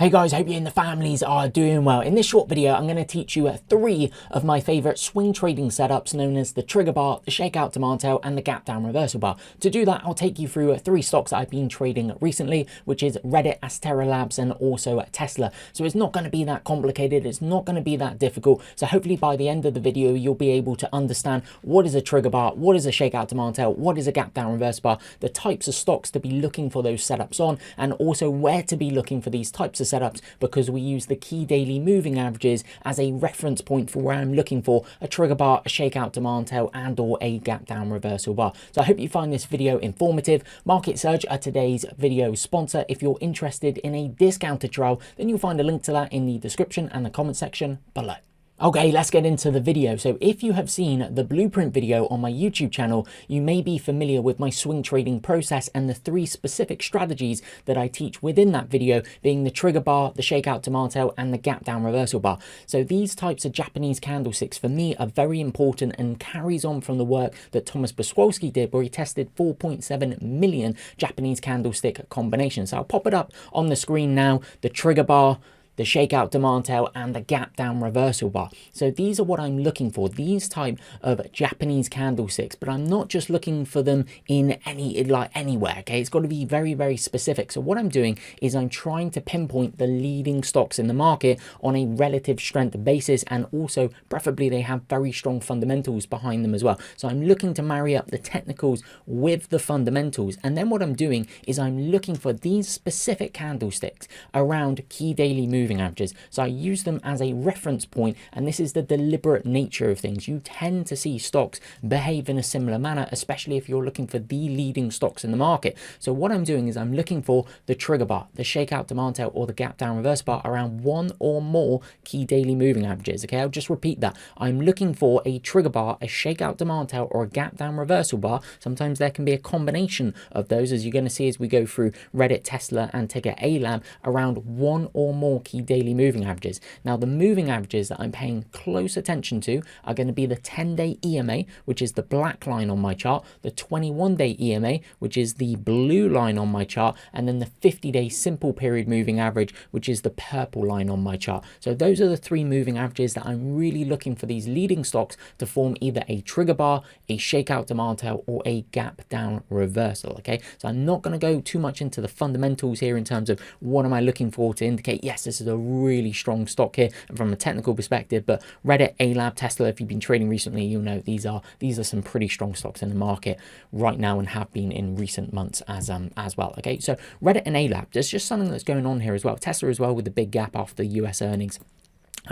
Hey guys, hope you and the families are doing well. In this short video, I'm going to teach you 3 of my favorite swing trading setups known as the trigger bar, the shakeout demand tail, and the gap down reversal bar. To do that, I'll take you through 3 stocks that I've been trading recently, which is Reddit, Astera Labs, and also Tesla. So it's not going to be that complicated. It's not going to be that difficult. So hopefully by the end of the video, you'll be able to understand what is a trigger bar, what is a shakeout demand tail, what is a gap down reversal bar, the types of stocks to be looking for those setups on, and also where to be looking for these types of setups, because we use the key daily moving averages as a reference point for where I'm looking for a trigger bar, a shakeout demand tail, and or a gap down reversal bar. So I hope you find this video informative. Market Surge are today's video sponsor. If you're interested in a discounted trial, then you'll find a link to that in the description and the comment section below. Okay, let's get into the video. So if you have seen the blueprint video on my YouTube channel, you may be familiar with my swing trading process and the 3 specific strategies that I teach within that video, being the trigger bar, the shakeout demand tail, and the gap down reversal bar. So these types of Japanese candlesticks for me are very important and carries on from the work that Thomas Boswolski did, where he tested 4.7 million Japanese candlestick combinations. So I'll pop it up on the screen now, the trigger bar, the shakeout demand tail, and the gap down reversal bar. So these are what I'm looking for, these type of Japanese candlesticks, but I'm not just looking for them in anywhere, okay? It's got to be very, very specific. So what I'm doing is I'm trying to pinpoint the leading stocks in the market on a relative strength basis, and also preferably they have very strong fundamentals behind them as well. So I'm looking to marry up the technicals with the fundamentals, and then what I'm doing is I'm looking for these specific candlesticks around key daily moving averages. So I use them as a reference point, and this is the deliberate nature of things. You tend to see stocks behave in a similar manner, especially if you're looking for the leading stocks in the market. So what I'm doing is I'm looking for the trigger bar, the shakeout demand tail, or the gap down reverse bar around 1 or more key daily moving averages. Okay, I'll just repeat that. I'm looking for a trigger bar, a shakeout demand tail, or a gap down reversal bar. Sometimes there can be a combination of those, as you're going to see as we go through Reddit, Tesla, and ticker ALAB, around 1 or more key daily moving averages. Now the moving averages that I'm paying close attention to are going to be the 10-day EMA, which is the black line on my chart, the 21-day EMA, which is the blue line on my chart, and then the 50-day simple period moving average, which is the purple line on my chart. So those are the 3 moving averages that I'm really looking for these leading stocks to form either a trigger bar, a shakeout demand tail, or a gap down reversal. Okay, so I'm not going to go too much into the fundamentals here in terms of what am I looking for to indicate yes, this is a really strong stock here from a technical perspective. But Reddit, ALAB, Tesla, if you've been trading recently, you'll know these are some pretty strong stocks in the market right now and have been in recent months as well. Okay, so Reddit and ALAB, there's just something that's going on here as well. Tesla as well, with the big gap after the US earnings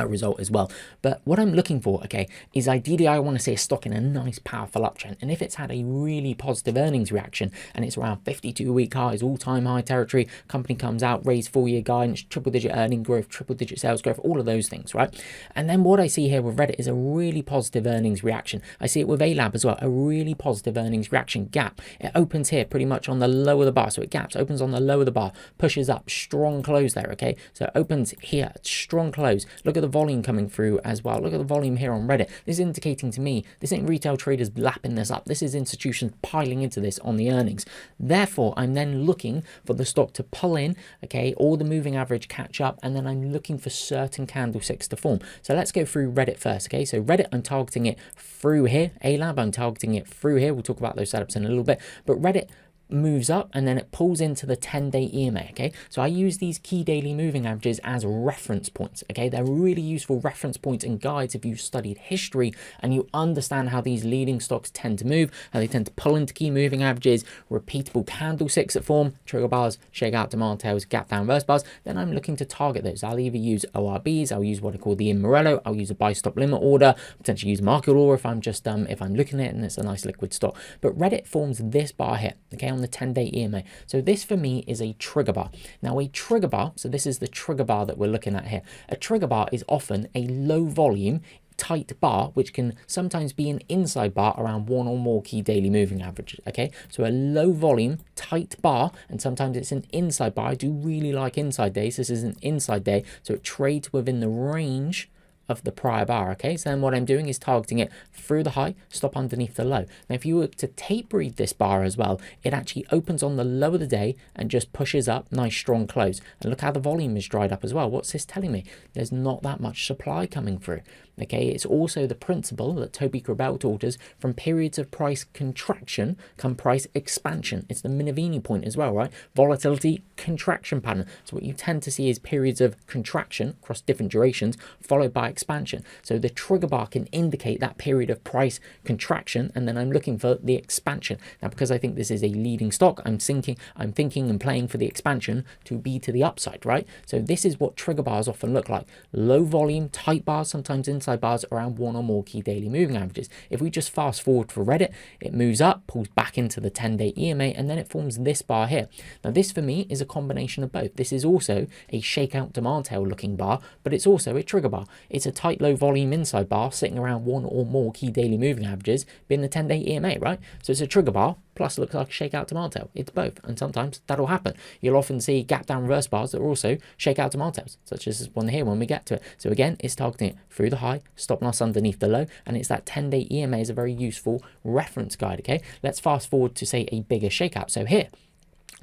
result as well. But what I'm looking for, okay, is ideally I want to see a stock in a nice powerful uptrend, and if it's had a really positive earnings reaction and it's around 52-week highs, all-time high territory, company comes out, raise full-year guidance, triple-digit earning growth, triple-digit sales growth, all of those things, right? And then what I see here with Reddit is a really positive earnings reaction. I see it with ALAB as well, a really positive earnings reaction. Gap, it opens here pretty much on the low of the bar, so it gaps, opens on the low of the bar, pushes up, strong close there. Okay, so it opens here, strong close. Look at the volume coming through as well. Look at the volume here on Reddit. This is indicating to me this ain't retail traders lapping this up. This is institutions piling into this on the earnings. Therefore, I'm then looking for the stock to pull in, okay, or the moving average catch up, and then I'm looking for certain candlesticks to form. So let's go through Reddit first. Okay, so Reddit, I'm targeting it through here. ALAB, I'm targeting it through here. We'll talk about those setups in a little bit. But Reddit moves up and then it pulls into the 10-day EMA. Okay, so I use these key daily moving averages as reference points. Okay, they're really useful reference points and guides if you've studied history and you understand how these leading stocks tend to move, how they tend to pull into key moving averages, repeatable candlesticks that form, trigger bars, shakeout demand tails, gap down reverse bars. Then I'm looking to target those. I'll either use ORBs, I'll use what I call the Morello, I'll use a buy stop limit order, potentially use market order if I'm just if I'm looking at it and it's a nice liquid stock. But Reddit forms this bar here, okay, on the 10-day EMA. So this for me is a trigger bar. Now a trigger bar, so this is the trigger bar that we're looking at here. A trigger bar is often a low volume tight bar, which can sometimes be an inside bar around 1 or more key daily moving averages. Okay, so a low volume tight bar, and sometimes it's an inside bar. I do really like inside days. This is an inside day, so it trades within the range of the prior bar. Okay, so then what I'm doing is targeting it through the high, stop underneath the low. Now if you were to tape read this bar as well, it actually opens on the low of the day and just pushes up, nice strong close. And look how the volume is dried up as well. What's this telling me? There's not that much supply coming through. Okay, it's also the principle that Toby Crabell taught us: from periods of price contraction come price expansion. It's the Minervini point as well, right? Volatility contraction pattern. So what you tend to see is periods of contraction across different durations followed by expansion. So the trigger bar can indicate that period of price contraction, and then I'm looking for the expansion. Now because I think this is a leading stock, I'm thinking and playing for the expansion to be to the upside, right? So this is what trigger bars often look like: low volume, tight bars, sometimes inside bars around one or more key daily moving averages. If we just fast forward for Reddit, it moves up, pulls back into the 10-day EMA, and then it forms this bar here. Now this for me is a combination of both. This is also a shakeout demand tail looking bar, but it's also a trigger bar. It's a tight low volume inside bar sitting around one or more key daily moving averages, being the 10-day EMA, right? So it's a trigger bar plus looks like a shakeout demand tail. It's both, and sometimes that'll happen. You'll often see gap down reverse bars that are also shakeout demand tails, such as this one here when we get to it. So again, it's targeting it through the high, stop loss underneath the low, and it's that 10-day EMA is a very useful reference guide. Okay, let's fast forward to say a bigger shakeout. So here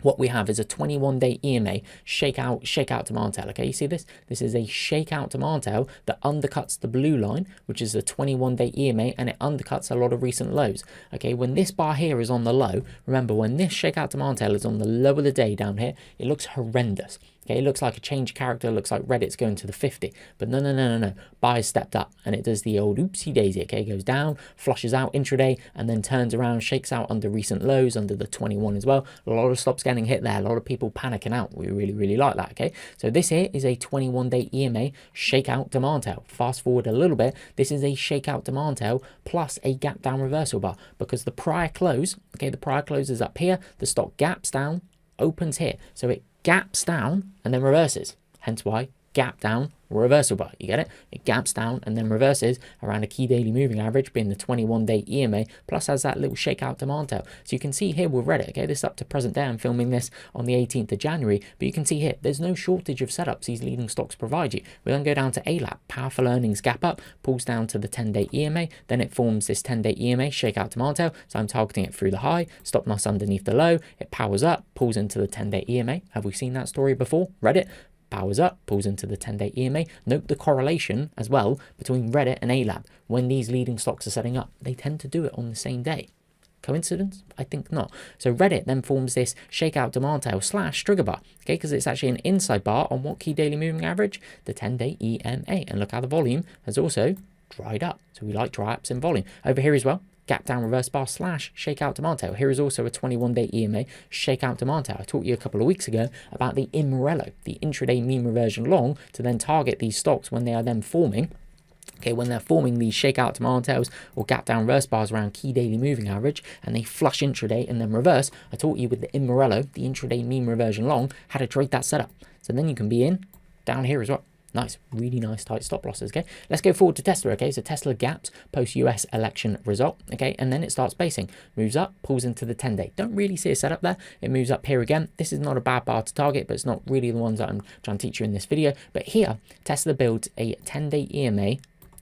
what we have is a 21-day EMA shakeout demand tail. Okay, you see this? This is a shakeout demand tail that undercuts the blue line, which is a 21-day EMA, and it undercuts a lot of recent lows. Okay, when this bar here is on the low, remember when this shakeout demand tail is on the low of the day down here, it looks horrendous. Okay, it looks like a change character, looks like Reddit's going to the 50, but no. Buyers stepped up and it does the old oopsie daisy. Okay, goes down, flushes out intraday, and then turns around, shakes out under recent lows, under the 21 as well. A lot of stops getting hit there, a lot of people panicking out. We really like that. Okay, so this here is a 21-day EMA shakeout demand tail. Fast forward a little bit, this is a shakeout demand tail plus a gap down reversal bar, because the prior close, okay, the prior close is up here, the stock gaps down, opens here, so it gaps down and then reverses, hence why gap down reversal bar. You get it? It gaps down and then reverses around a key daily moving average, being the 21-day EMA, plus has that little shakeout demand tail. So you can see here with Reddit, okay, this is up to present day. I'm filming this on the 18th of January, but you can see here there's no shortage of setups these leading stocks provide you. We then go down to ALAP, powerful earnings gap up, pulls down to the 10-day EMA, then it forms this 10-day EMA shakeout demand tail. So I'm targeting it through the high, stop loss underneath the low, it powers up, pulls into the 10-day EMA. Have we seen that story before? Reddit powers up, pulls into the 10-day EMA. Note the correlation as well between Reddit and ALAB. When these leading stocks are setting up, they tend to do it on the same day. Coincidence? I think not. So Reddit then forms this shakeout demand tail slash trigger bar, okay, because it's actually an inside bar on what key daily moving average? The 10-day EMA. And look how the volume has also dried up. So we like dry ups in volume. Over here as well, gap down reverse bar slash shakeout demand tail. Here is also a 21-day EMA shakeout demand tail. I taught you a couple of weeks ago about the Immorello, the intraday mean reversion long, to then target these stocks when they are then forming. Okay, when they're forming these shakeout demand tails or gap down reverse bars around key daily moving average and they flush intraday and then reverse, I taught you with the Immorello, the intraday mean reversion long, how to trade that setup. So then you can be in down here as well. Nice, really nice tight stop losses. Okay, let's go forward to Tesla. Okay, so Tesla gaps post US election result. Okay, and then it starts basing, moves up, pulls into the 10-day. Don't really see a setup there. It moves up here again. This is not a bad bar to target, but it's not really the ones that I'm trying to teach you in this video. But here, Tesla builds a 10-day EMA.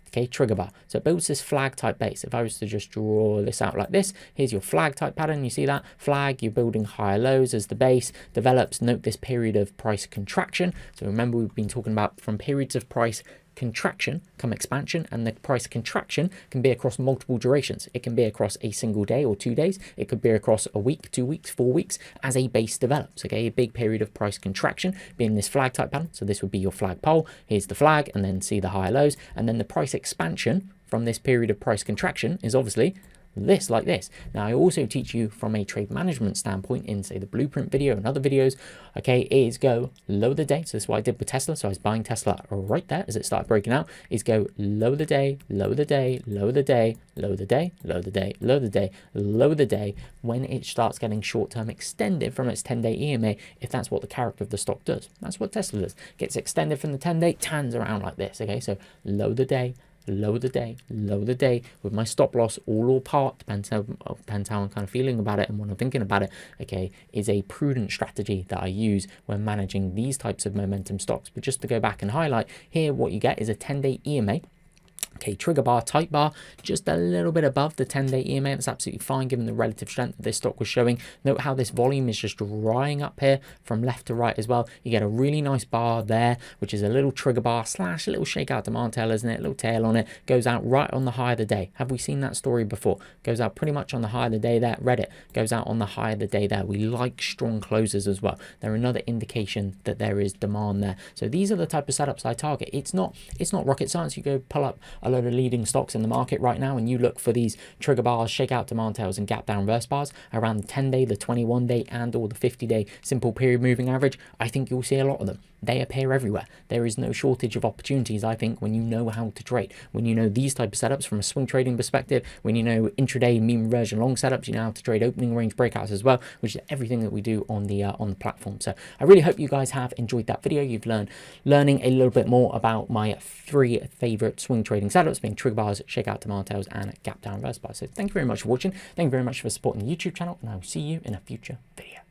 Okay, trigger bar. So it builds this flag type base. If I was to just draw this out like this, here's your flag type pattern. You see that flag, you're building higher lows as the base develops. Note this period of price contraction. So remember, we've been talking about from periods of price contraction come expansion, and the price contraction can be across multiple durations. It can be across a single day or 2 days. It could be across a week, 2 weeks, 4 weeks as a base develops. Okay, a big period of price contraction being this flag type pattern. So this would be your flag pole. Here's the flag, and then see the higher lows, and then the price expansion from this period of price contraction is obviously this, like this. Now I also teach you from a trade management standpoint in say the blueprint video and other videos, okay, is go low the day. So this is what I did with Tesla. So I was buying Tesla right there as it started breaking out, is go low the day, low the day, low the day, low the day, low the day, low the day, low the day, when it starts getting short-term extended from its 10-day EMA, if that's what the character of the stock does. That's what Tesla does. Gets extended from the 10-day, turns around like this. Okay, so low the day, low the day, low the day, with my stop loss all or part, depends how I'm kind of feeling about it and what I'm thinking about it, okay, is a prudent strategy that I use when managing these types of momentum stocks. But just to go back and highlight here, what you get is a 10-day EMA, Okay, trigger bar, tight bar, just a little bit above the 10-day EMA. That's absolutely fine given the relative strength that this stock was showing. Note how this volume is just drying up here from left to right as well. You get a really nice bar there, which is a little trigger bar slash a little shakeout demand tail, isn't it? A little tail on it. Goes out right on the high of the day. Have we seen that story before? Goes out pretty much on the high of the day there. Reddit goes out on the high of the day there. We like strong closes as well. They're another indication that there is demand there. So these are the type of setups I target. It's not rocket science. You go pull up a load of leading stocks in the market right now and you look for these trigger bars, shakeout demand tails and gap down reverse bars around the 10-day, the 21-day and or the 50-day simple period moving average. I think you'll see a lot of them. They appear everywhere. There is no shortage of opportunities, I think, when you know how to trade, when you know these type of setups from a swing trading perspective, when you know intraday mean reversion long setups, you know how to trade opening range breakouts as well, which is everything that we do on the platform. So I really hope you guys have enjoyed that video. You've learning a little bit more about my 3 favorite swing trading setups, being trigger bars, shakeout demand tails and gap down reverse bars. So thank you very much for watching. Thank you very much for supporting the YouTube channel, and I will see you in a future video.